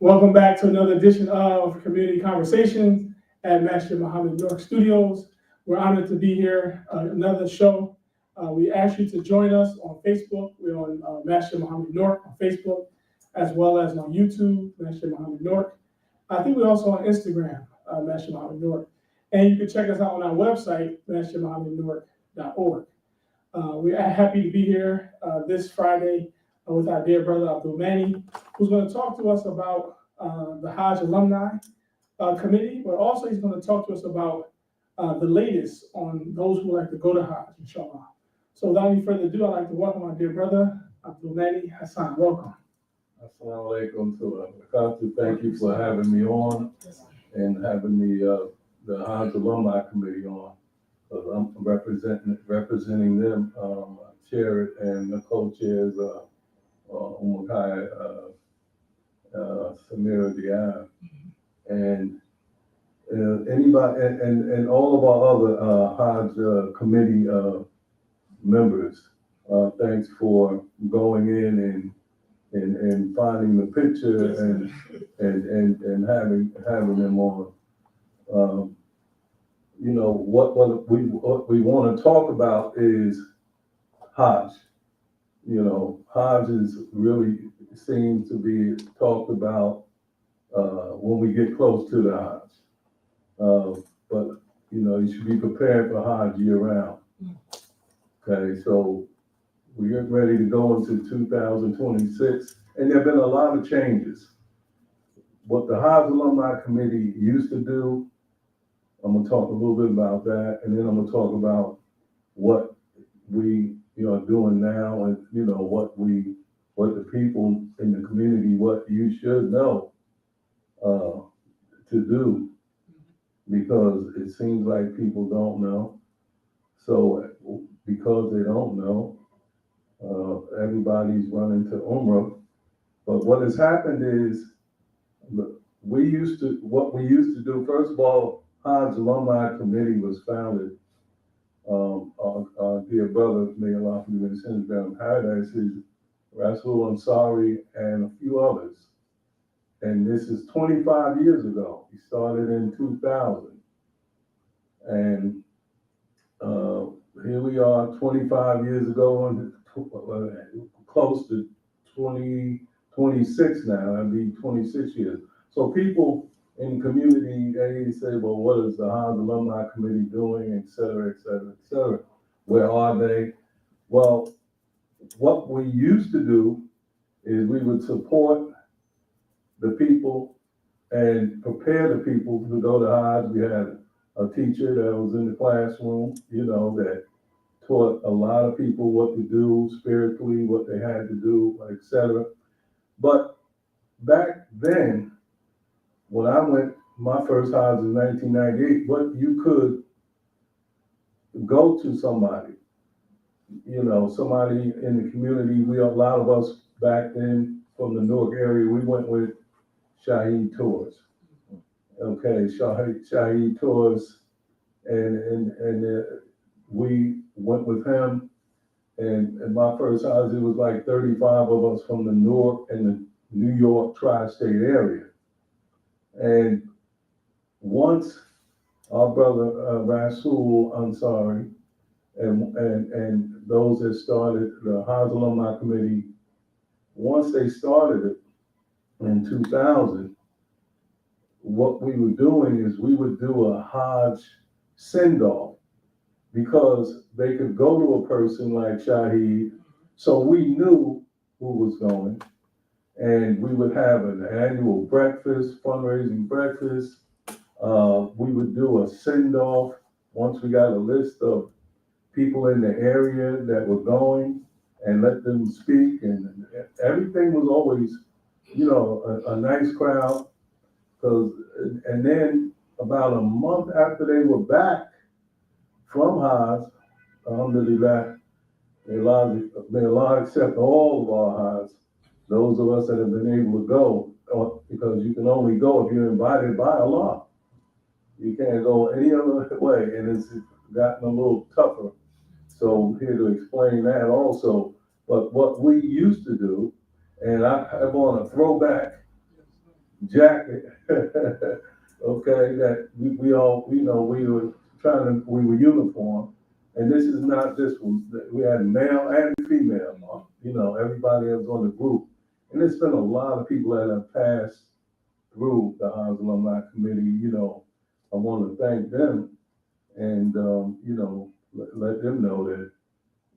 Welcome back to another edition of Community Conversations at Master Muhammad-Newark Studios. We're honored to be here, another show. We ask you to join us on Facebook. We're on Master Muhammad-Newark on Facebook, as well as on YouTube, Master Muhammad-Newark. I think we're also on Instagram, Master Muhammad-Newark. And you can check us out on our website, mastermuhammadnewark.org. We are happy to be here this Friday with our dear brother Abdul Mani, who's going to talk to us about the Hajj Alumni Committee, but also he's going to talk to us about the latest on those who like to go to Hajj, inshallah. So without any further ado, I'd like to welcome our dear brother Abdul Mani Hassan. Welcome. Assalamu alaikum to Akatu. Thank you for having me on and having the Hajj Alumni Committee on. I'm representing them. I chair it, and the co-chairs Umakai Samira Diab, and anybody and all of our other Hajj committee members. Thanks for going in and finding the picture and having them on. What we want to talk about is Hajj. Hajj is really seems to be talked about when we get close to the Hajj. But you should be prepared for Hajj year round. Okay, so we get ready to go into 2026, and there have been a lot of changes. What the Hajj Alumni Committee used to do, I'm gonna talk a little bit about that, and then I'm gonna talk about what we are doing now, and what the people in the community, what you should know to do, because it seems like people don't know. So because they don't know, everybody's running to Umrah. But what has happened is what we used to do. First of all, Hajj Alumni Committee was founded. Our dear brother, may Allah forgive his sins, down in paradise, is Rasul Ansari and a few others. And this is 25 years ago. He started in 2000. And here we are 25 years ago, and close to 26 now. That'd be 26 years. So people in the community, they say, well, what is the Hajj Alumni Committee doing, et cetera, et cetera, et cetera. Where are they? Well, what we used to do is we would support the people and prepare the people to go to Hajj. We had a teacher that was in the classroom, that taught a lot of people what to do spiritually, what they had to do, et cetera. But back then, when I went, my first Hajj in 1998, what you could go to somebody in the community. A lot of us back then from the Newark area, we went with Shaheed Tours. Okay, Shaheed Tours, and we went with him. And my first Hajj, it was like 35 of us from the Newark and the New York tri-state area. And once our brother Rasul Ansari and those that started the Hajj Alumni Committee, once they started it in 2000, what we were doing is we would do a Hajj send-off, because they could go to a person like Shaheed, so we knew who was going. And we would have an annual breakfast, fundraising breakfast. We would do a send-off once we got a list of people in the area that were going, and let them speak. And everything was always, a nice crowd. And then about a month after they were back from Hajj, alhamdulillah, may Allah accept all of our Hajj, those of us that have been able to go, because you can only go if you're invited by Allah. You can't go any other way, and it's gotten a little tougher. So I'm here to explain that also. But what we used to do, and I want to throw back jacket, okay, that we all, we were we were uniform. And this is not this one, we had male and female, everybody that was on the group. And there's been a lot of people that have passed through the Hans Alumni Committee, I want to thank them and, let them know that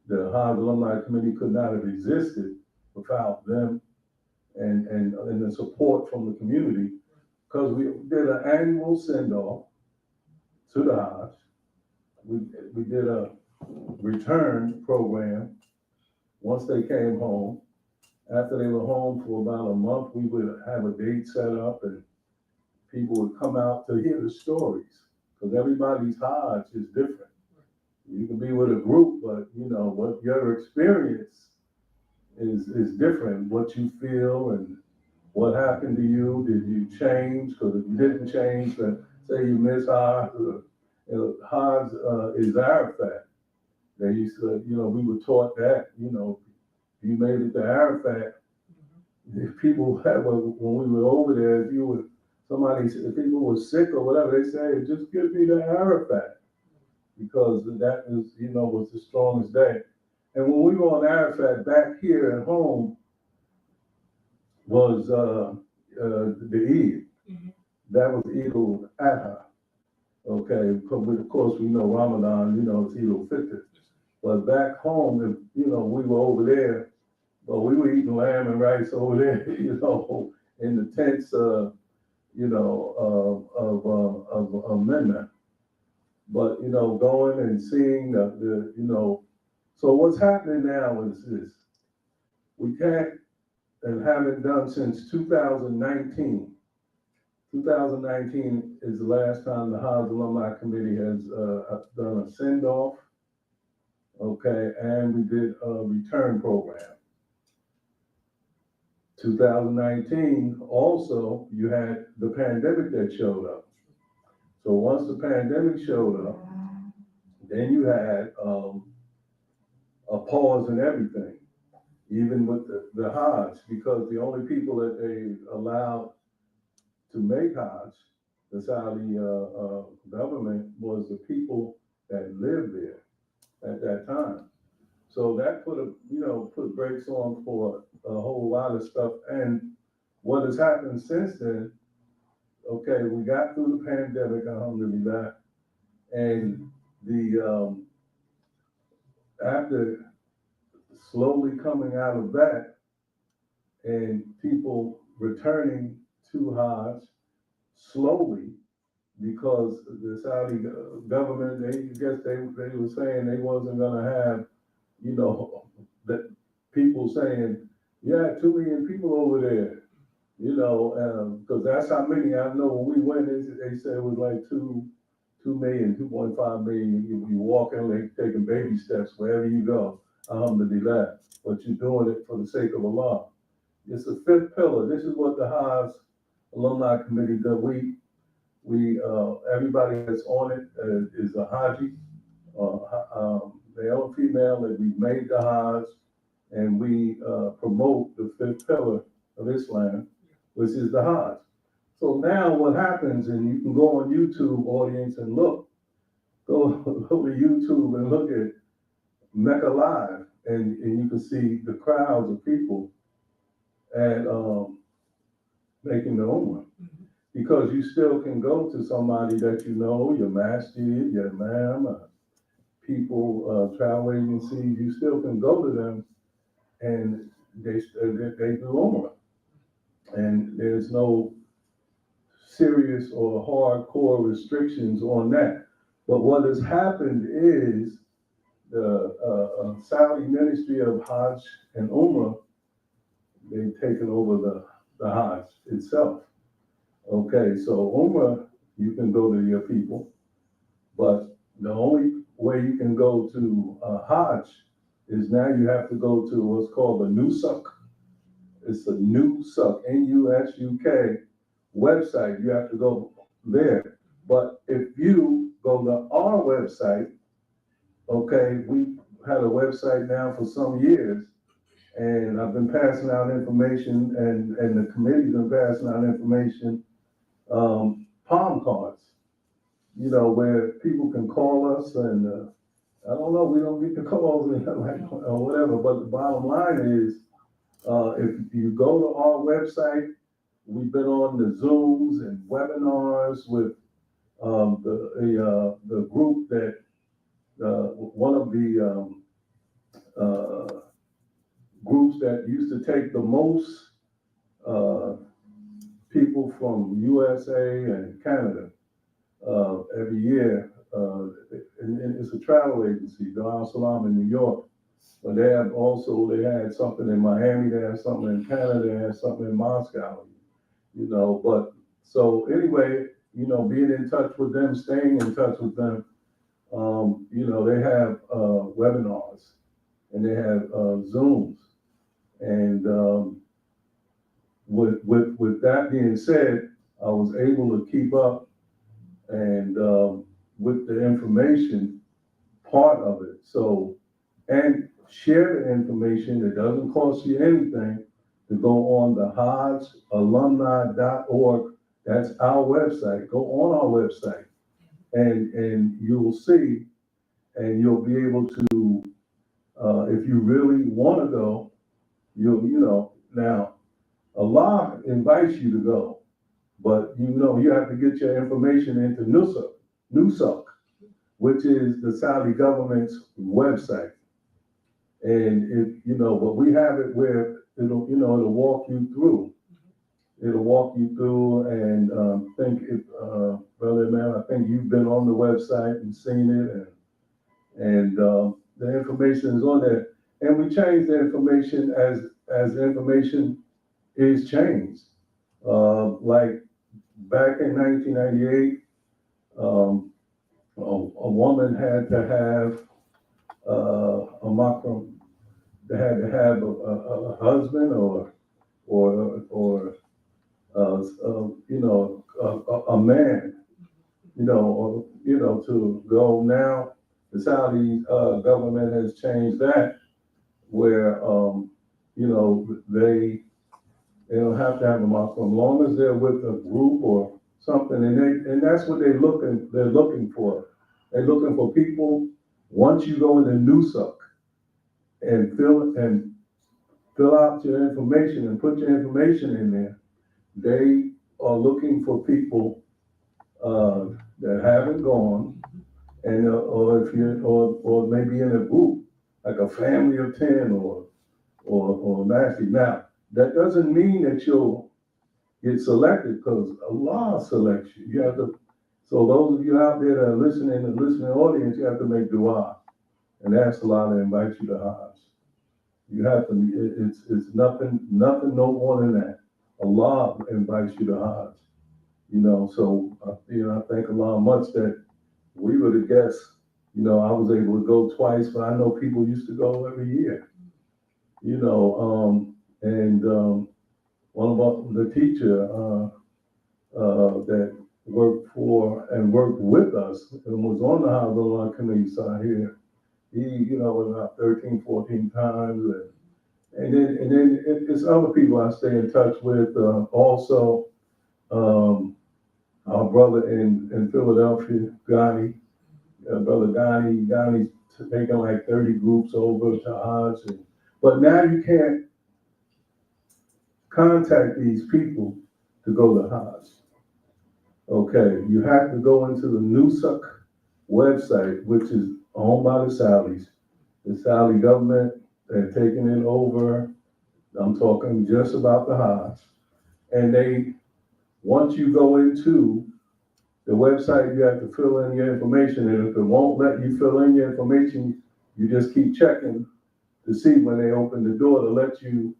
the Hans Alumni Committee could not have existed without them and the support from the community. Because we did an annual send-off to the Hodge. We did a return program once they came home. After they were home for about a month, we would have a date set up and people would come out to hear the stories. Because everybody's Hodge is different. You can be with a group, but what your experience is different. What you feel and what happened to you. Did you change? Because if you didn't change, then say you miss Hodge. Hodge is Arafat. They used to, we were taught that, you made it to Arafat. If people had, when we were over there, if people were sick or whatever, they say, just give me the Arafat. Because that is, was the strongest day. And when we were on Arafat, back here at home was the Eid. That was Eid al-Adha. Okay, of course we know Ramadan, it's Eid al-Fitr. But back home, if, we were over there, but we were eating lamb and rice over there, in the tents, of Amendment. But, going and seeing so what's happening now is this. We can't and haven't done since 2019. 2019 is the last time the Hodge Alumni Committee has done a send-off, okay, and we did a return program. 2019, also, you had the pandemic that showed up. So once the pandemic showed up, then you had a pause in everything, even with the Hodge, because the only people that they allowed to make Hodge, the Saudi government, was the people that lived there at that time. So that put brakes on for a whole lot of stuff. And what has happened since then, okay, we got through the pandemic, alhamdulillah, and after slowly coming out of that and people returning to Hajj slowly, because the Saudi government, they were saying they wasn't gonna have, that people saying, yeah, 2 million people over there, because that's how many. I know when we went, they said it was like 2 million, 2.5 million. You walking, like taking baby steps wherever you go. Alhamdulillah. But you're doing it for the sake of Allah. It's the fifth pillar. This is what the Hajj Alumni Committee does. We everybody that's on it is a Haji, male or female, that we made the Hajj, and we promote the fifth pillar of Islam, which is the Hajj. So now what happens, and you can go on YouTube, audience, and go to YouTube and look at Mecca Live, and you can see the crowds of people and making the Umrah. Because you still can go to somebody that your masjid, your imam, people, travel agencies, you still can go to them and they do Umrah. And there's no serious or hardcore restrictions on that. But what has happened is the Saudi Ministry of Hajj and Umrah, they've taken over the Hajj itself. Okay, so Umrah, you can go to your people, but the only way you can go to Hajj is now you have to go to what's called the Nusuk. It's a Nusuk, N-U-S-U-K website. You have to go there. But if you go to our website, okay, we had a website now for some years, And I've been passing out information, and the committee's been passing out information, palm cards, where people can call us and, I don't know, we don't get the calls and like, or whatever, but the bottom line is, if you go to our website, we've been on the Zooms and webinars with, the group that, one of the, groups that used to take the most, people from USA and Canada, every year, and it's a travel agency, Dar es Salaam in New York. But they had something in Miami, they had something in Canada, they had something in Moscow, but, so anyway, being in touch with them, staying in touch with them, they have, webinars and they have, Zooms. And, with that being said, I was able to keep up and, with the information part of it. So, and share the information. It doesn't cost you anything to go on the hodgealumni.org. That's our website. Go on our website and you'll see, and you'll be able to, if you really want to go, now Allah invites you to go, but you have to get your information into Nusuk, which is the Saudi government's website. And but we have it where it'll walk you through. It'll walk you through, and Brother Man, I think you've been on the website and seen it, and the information is on there. And we change the information as the information is changed. Like back in 1998, a woman had to have a makram. They had to have a husband or a man, to go. Now the Saudi government has changed that, where they don't have to have a makram, as long as they're with a group or something, and that's what they're looking for. They're looking for people. Once you go into Nusuk and fill out your information and put your information in there, they are looking for people that haven't gone, and or if you're or maybe in a group like a family of 10 or nasty. Now that doesn't mean that you'll get selected, because Allah selects you. You have to. So those of you out there that are listening, and listening audience, you have to make dua and ask Allah to invite you to Hajj. You have to. It's nothing no more than that. Allah invites you to Hajj. So I thank Allah much that we would have guessed. I was able to go twice, but I know people used to go every year. And one of the teacher that worked for and worked with us and was on the Hajj committee side here, he was about 13, 14 times, and then it's other people I stay in touch with. Also, our brother in Philadelphia, Ghani, brother Ghani's taking like 30 groups over to Hajj, but now you can't contact these people to go to Hajj. Okay, you have to go into the Nusuk website, which is owned by the Saudis. The Saudi government, they're taking it over. I'm talking just about the Hajj. And once you go into the website, you have to fill in your information. And if it won't let you fill in your information, you just keep checking to see when they open the door to let you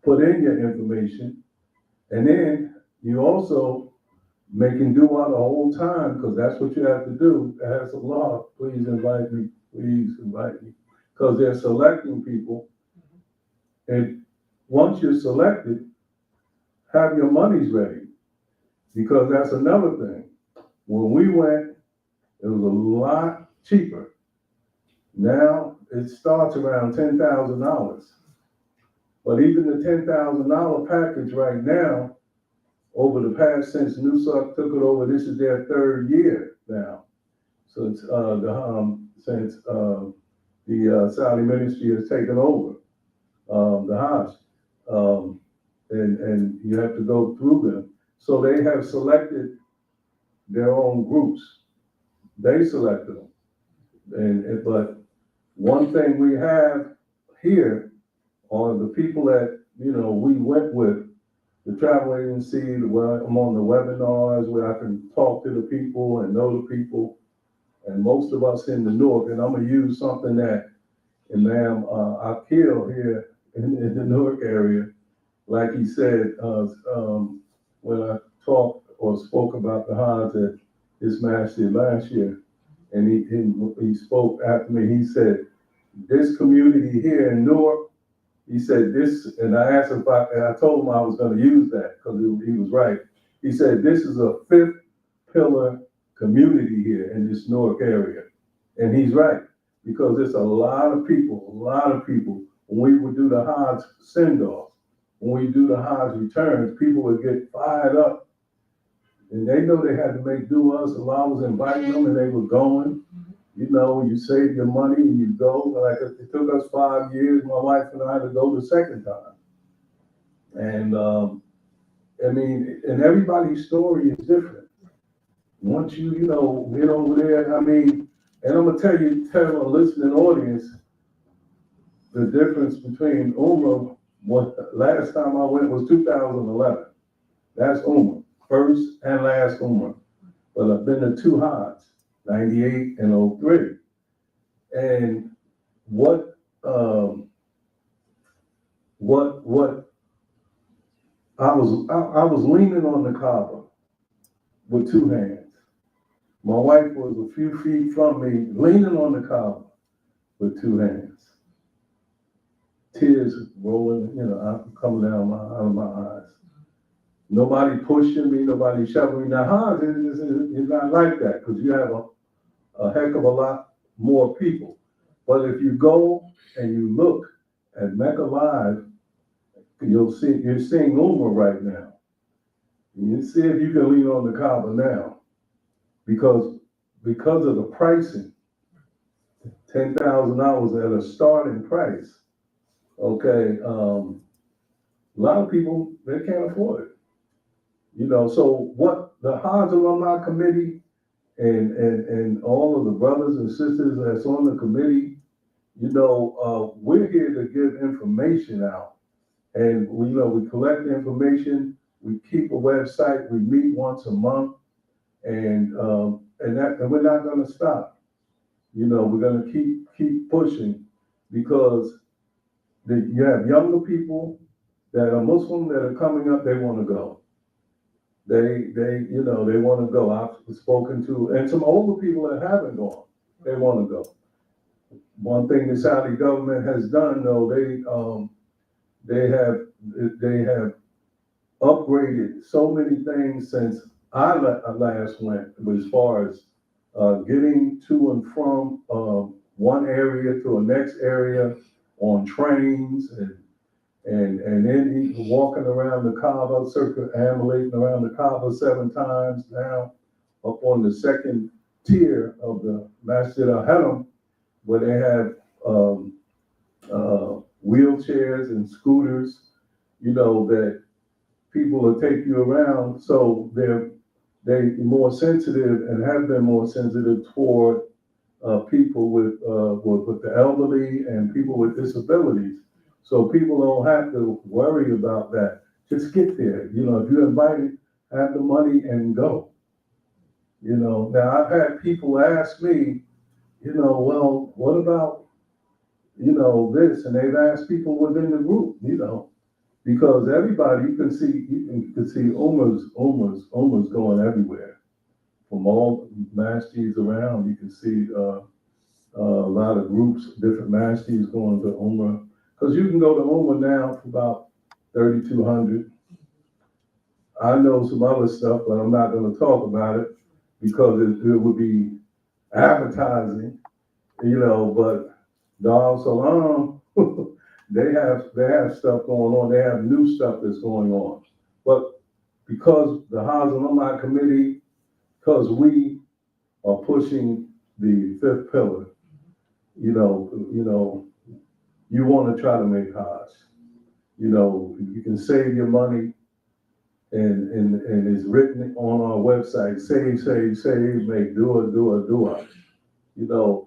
put in your information. And then you also making dua the whole time, because that's what you have to do. Ask Allah, please invite me, because they're selecting people. And once you're selected, have your monies ready, because that's another thing. When we went, it was a lot cheaper. Now it starts around $10,000. But even the $10,000 package right now, over the past, since Newsuck took it over, this is their third year now. So it's, since the Saudi ministry has taken over the Hajj. And you have to go through them. So they have selected their own groups. They selected them. But one thing we have here are the people that, we went with, the travel agency, where I'm on the webinars where I can talk to the people and know the people. And most of us in the Newark, and I'm gonna use something that Imam Akil here in the Newark area, like he said, when I talked or spoke about the Hajj at his masjid last year, and he spoke after me, he said, this community here in Newark, he said this, and I asked him and I told him I was gonna use that, because he was right. He said, this is a fifth pillar community here in this Newark area. And he's right, because there's a lot of people, when we would do the Hajj send-off, when we do the Hajj returns, people would get fired up. And they know they had to make do with us. Allah was inviting them and they were going. You save your money and you go. Like it took us 5 years, my wife and I, to go the second time. And and everybody's story is different. Once you get over there, and I'm gonna tell a listening audience, the difference between Umrah, last time I went was 2011. That's Umrah, first and last Umrah. But I've been to two Hajj, 98 and 03. And what I was leaning on the Kaaba with two hands. My wife was a few feet from me, leaning on the Kaaba with two hands. Tears rolling, coming down out of my eyes. Nobody pushing me, nobody shoving me. Now, Hajj is not like that, because you have a heck of a lot more people. But if you go and you look at Mecca Live, you're seeing Umrah right now. And you see if you can lean on the Kaaba now, because of the pricing, $10,000 at a starting price. Okay, a lot of people, they can't afford it. So what the Hajj Alumni Committee and all of the brothers and sisters that's on the committee, we're here to give information out. And we collect the information, we keep a website, we meet once a month, and we're not gonna stop. We're gonna keep pushing, because you have younger people that are Muslim that are coming up, they wanna go. They wanna go. I've spoken to, and some older people that haven't gone, they wanna go. One thing the Saudi government has done, though, they have upgraded so many things since I last went, as far as getting to and from one area to a next area on trains, and then even walking around the Kaaba, circumambulating around the Kaaba 7 times, now up on the second tier of the Masjid al-Haram, where they have wheelchairs and scooters, that people will take you around. So they're more sensitive and have been more sensitive toward people with the elderly and people with disabilities. So people don't have to worry about that. Just get there. If you're invited, have the money and go. Now I've had people ask me, well, what about, this? And they've asked people within the group, because everybody, you can see Umrah's going everywhere. From all masjids around, you can see a lot of groups, different masjids going to Umrah. Because you can go to Umrah now for about $3,200. I know some other stuff, but I'm not going to talk about it, because it would be advertising, but Dar Salaam, they have stuff going on. They have new stuff that's going on. But because the Hajj Alumni Committee, because we are pushing the fifth pillar, you want to try to make Hajj. You can save your money, and it's written on our website, save, make, do it,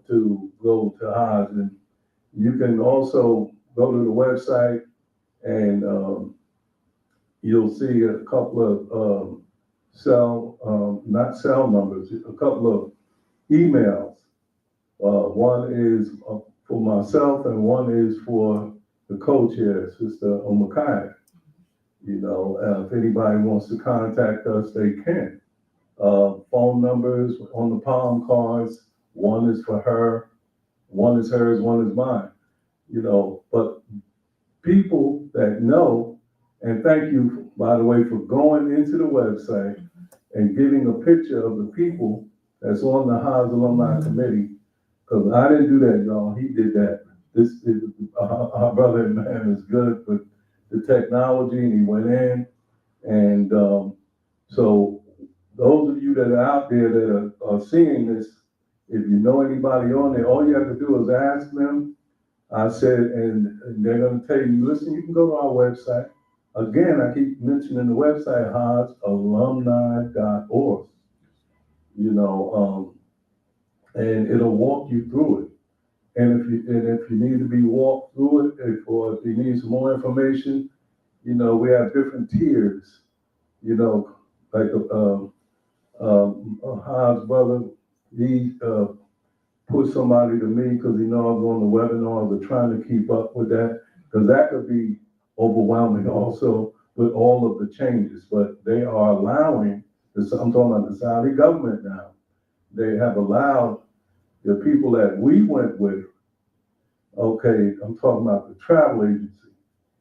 to go to Hajj. And you can also go to the website and you'll see a couple of not cell numbers, a couple of emails. One is for myself and one is for the co-chair, Sister Omakaya. If anybody wants to contact us, they can. Phone numbers on the palm cards. One is for her, one is hers, one is mine. But people that know, and thank you, by the way, for going into the website and getting a picture of the people that's on the Hajj Alumni Committee, because I didn't do that, y'all. He did that. This is our brother and man is good with the technology, and he went in, and so those of you that are out there that are seeing this, if you know anybody on there, all you have to do is ask them. I said, and they're going to tell you, listen, you can go to our website. Again, I keep mentioning the website, hajjalumni.org, and it'll walk you through it. And if you need to be walked through it, or if you need some more information, we have different tiers, like Hod's brother, he put somebody to me because he knows I'm on the webinars, but trying to keep up with that, because that could be overwhelming also with all of the changes. But they are allowing, I'm talking about the Saudi government now, they have allowed the people that we went with, okay, I'm talking about the travel agency,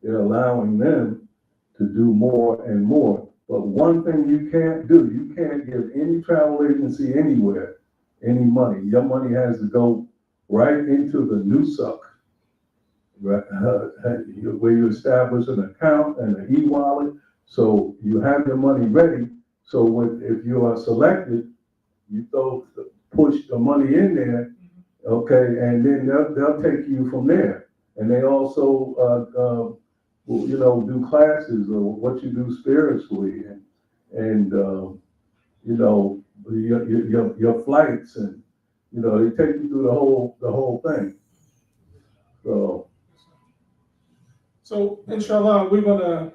they're allowing them to do more and more. But one thing you can't do, you can't give any travel agency anywhere any money. Your money has to go right into the NUSUC, right, where you establish an account and an e-wallet. So you have your money ready. So if you are selected, you push the money in there, okay, and then they'll take you from there. And they also, do classes or what you do spiritually, and your flights, and they take you through the whole thing. So inshallah, we're gonna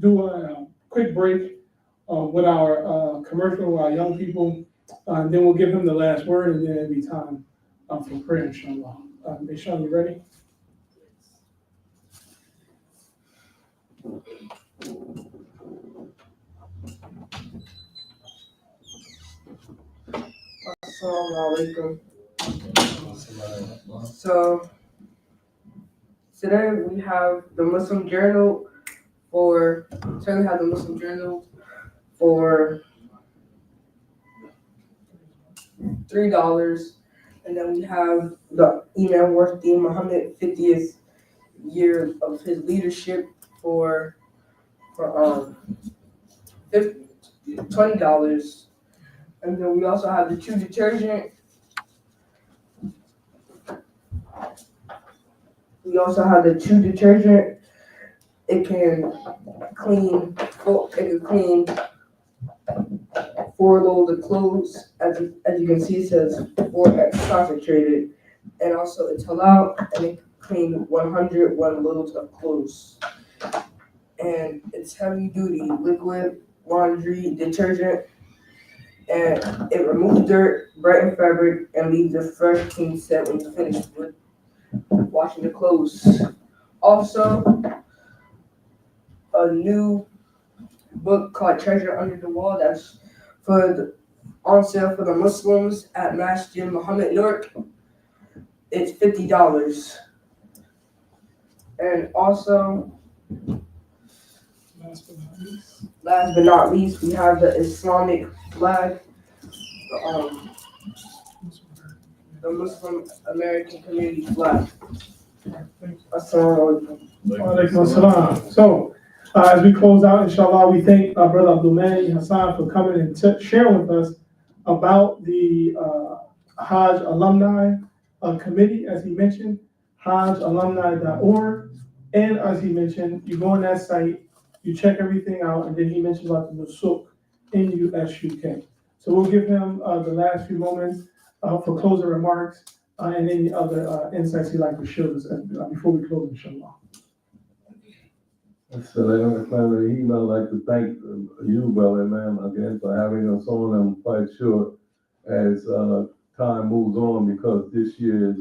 do a quick break with our commercial, our young people, and then we'll give him the last word, and then it'll be time for prayer, inshallah. Ishan, you ready? Assalamu alaikum. So today we have the Muslim Journal for $3, and then we have the Imam Worthy Muhammad 50th year of his leadership for $20. And then we also have the Chew detergent. It can clean 4 loads of clothes. As you can see, it says 4x concentrated, and also it's halal, and it can clean 101 loads of clothes. And it's heavy duty liquid laundry detergent, and it removes dirt, brightens fabric, and leaves a fresh, clean set when you finish with washing the clothes. Also, a new book called Treasure Under the Wall that's on sale for the Muslims at Masjid Muhammad-Newark. It's $50. And also, last but not least, we have the Islamic flag, the Muslim American Community flag. Assalamu Walaikum assalam. So, as we close out, inshallah, we thank our brother Abdul Mani Hassan for coming and sharing with us about the Hajj Alumni Committee, as he mentioned, hajjalumni.org. And as he mentioned, you go on that site, you check everything out, and then he mentioned about the Nusuk, NUSUK. So we'll give him the last few moments for closing remarks and any other insights he'd like to share with us before we close, inshallah. So I'd like to thank you, brother, man, again for having us on. I'm quite sure as time moves on, because this year's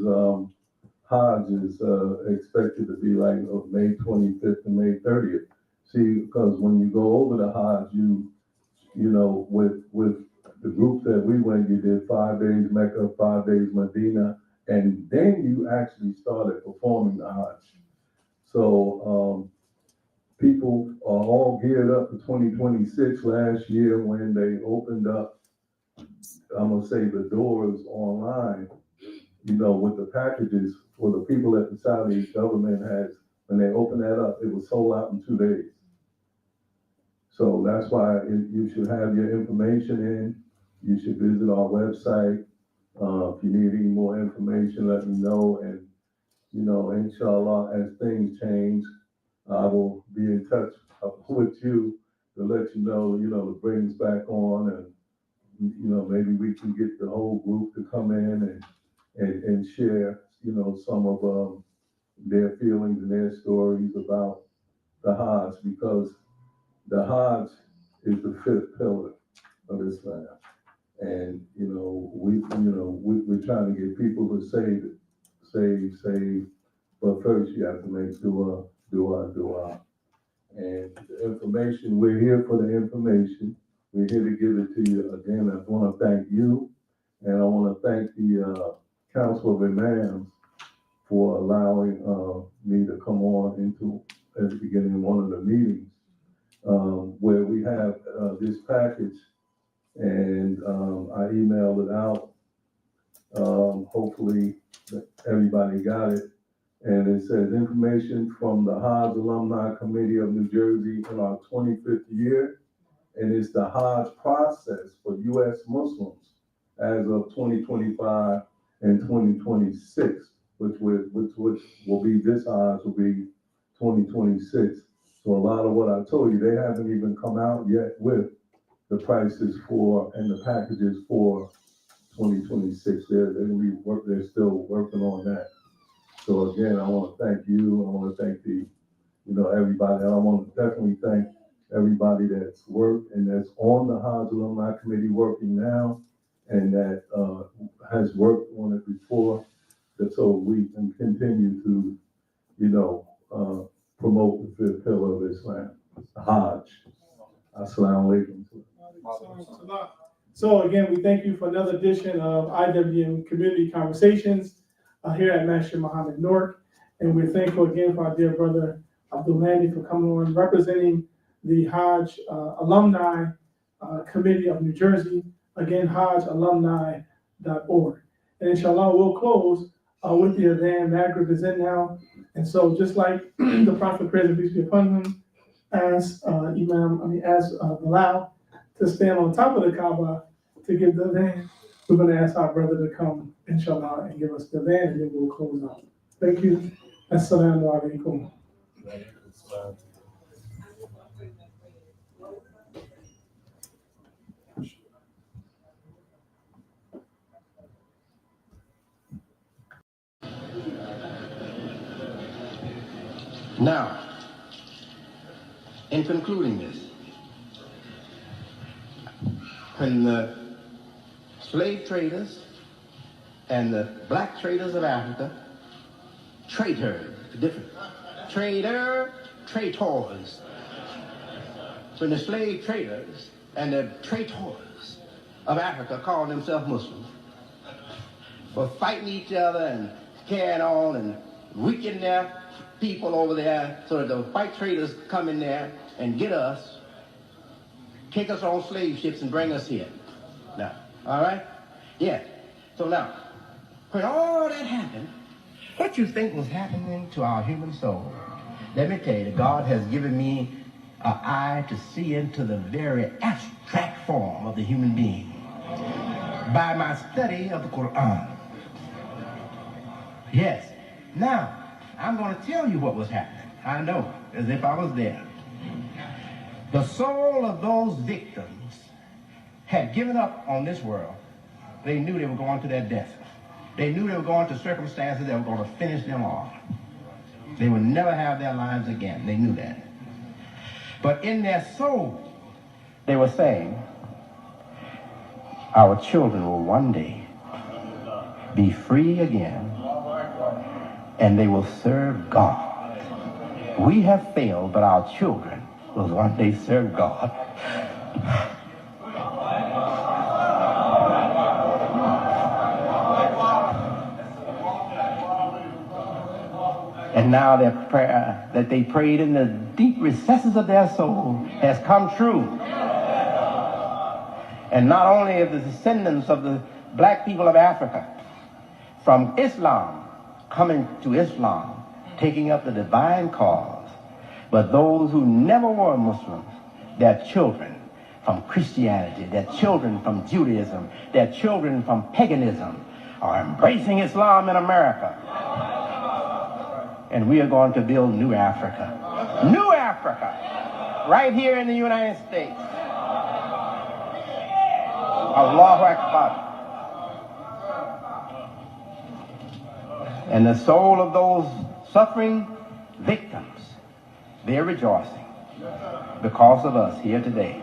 Hajj is expected to be like May 25th and May 30th. See, because when you go over the Hajj, you know, with the group that we went, you did 5 days Mecca, 5 days Medina, and then you actually started performing the Hajj. So people are all geared up for 2026. Last year when they opened up, I'm gonna say the doors online, you know, with the packages for the people that the Saudi government has, when they opened that up, it was sold out in 2 days. So that's why you should have your information in. You should visit our website. If you need any more information, let me know. And, you know, inshallah, as things change, I will be in touch with you to let you know, to bring us back on, and, maybe we can get the whole group to come in and share, some of their feelings and their stories about the Hajj, because the Hajj is the 5th pillar of Islam. And, we're trying to get people to save, but first you have to make dua. And the information, we're here for the information. We're here to give it to you. Again, I want to thank you, and I want to thank the Council of Imams for allowing me to come on at the beginning of one of the meetings, where we have this package, and I emailed it out. Hopefully everybody got it. And it says information from the Hajj Alumni Committee of New Jersey in our 25th year. And it's the Hajj process for U.S. Muslims as of 2025 and 2026, which will be this Hajj will be 2026. So a lot of what I told you, they haven't even come out yet with the prices for and the packages for 2026. They're still working on that. So again, I want to thank you. I want to thank everybody. And I want to definitely thank everybody that's worked and that's on the Hajj Alumni Committee working now, and that has worked on it before, so we can continue to, promote the 5th pillar of Islam, the Hajj. Assalamu alaikum. So again, we thank you for another edition of IWDM Community Conversations here at Masjid Muhammad-Newark. And we're thankful again for our dear brother Abdul Mani for coming on, representing the Hajj Alumni Committee of New Jersey. Again, hajjalumni.org. And inshallah, we'll close with the Adhan. Maghrib is in now. And so just like the Prophet, praise and peace be upon him, asked Bilal to stand on top of the Kaaba to give the Adhan, we're going to ask our brother to come, inshallah, and give us the Adhan, and then we'll close out. Thank you. Assalamu alaikum. Now, in concluding this, when the slave traders and the black traders of Africa, traitors, when the slave traders and the traitors of Africa called themselves Muslims, were fighting each other and carrying on and weakening their people over there, so that the white traders come in there and get us, take us on slave ships and bring us here. Now, all right? Yeah. So now, when all that happened, what you think was happening to our human soul? Let me tell you, God has given me an eye to see into the very abstract form of the human being by my study of the Quran. Yes. Now, I'm going to tell you what was happening. I know, as if I was there. The soul of those victims had given up on this world. They knew they were going to their death. They knew they were going to circumstances that were going to finish them off. They would never have their lives again. They knew that. But in their soul, they were saying, our children will one day be free again, and they will serve God. We have failed, but our children will one day serve God. And now their prayer that they prayed in the deep recesses of their soul has come true. And not only of the descendants of the black people of Africa, from Islam, coming to Islam, taking up the divine cause, but those who never were Muslims, their children from Christianity, their children from Judaism, their children from paganism, are embracing Islam in America. And we are going to build new Africa. New Africa, right here in the United States. Allahu Akbar. And the soul of those suffering victims, they're rejoicing because of us here today.